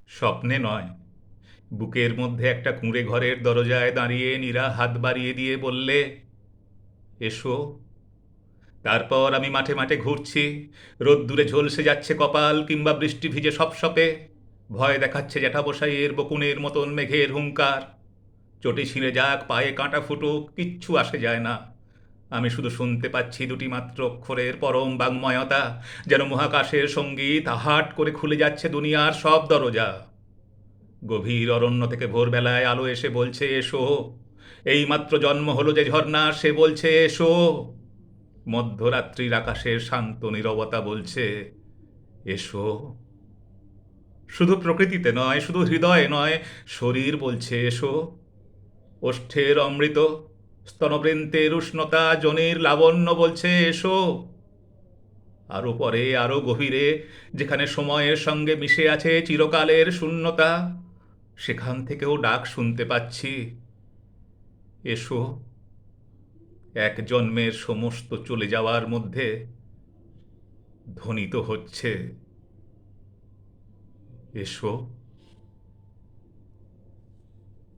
স্বপ্নে নয়, বুকের মধ্যে একটা কুঁড়ে ঘরের দরজায় দাঁড়িয়ে নীরা হাত বাড়িয়ে দিয়ে বললে, এসো। তারপর আমি মাঠে মাঠে ঘুরছি, রোদ্দুরে ঝলসে যাচ্ছে কপাল কিংবা বৃষ্টি ভিজে সপসপে, ভয় দেখাচ্ছে জ্যাঠামশাইয়ের বকুনের মতন মেঘের হুঙ্কার। চটি ছিঁড়ে যাক, পায়ে কাঁটা ফুটুক, কিচ্ছু আসে যায় না। আমি শুধু শুনতে পাচ্ছি দুটি মাত্র অক্ষরের পরম বাংময়তা, যেন মহাকাশের সঙ্গীত হাট করে খুলে যাচ্ছে দুনিয়ার সব দরজা। গভীর অরণ্য থেকে ভোরবেলায় আলো এসে বলছে, এসো। এইমাত্র জন্ম হলো যে ঝর্ণা, সে বলছে, এসো। মধ্যরাত্রির আকাশের শান্ত নীরবতা বলছে, এসো। শুধু প্রকৃতিতে নয়, শুধু হৃদয়ে নয়, শরীর বলছে, এসো। ওষ্ঠের অমৃত, স্তনবৃন্তের উষ্ণতা, জনির লাবণ্য বলছে, এসো। আরো পরে, আরো গভীরে, যেখানে সময়ের সঙ্গে মিশে আছে চিরকালের শূন্যতা, সেখান থেকেও ডাক শুনতে পাচ্ছি, এসো। এক জন্মের সমস্ত চলে যাওয়ার মধ্যে ধ্বনিত হচ্ছে, এসো।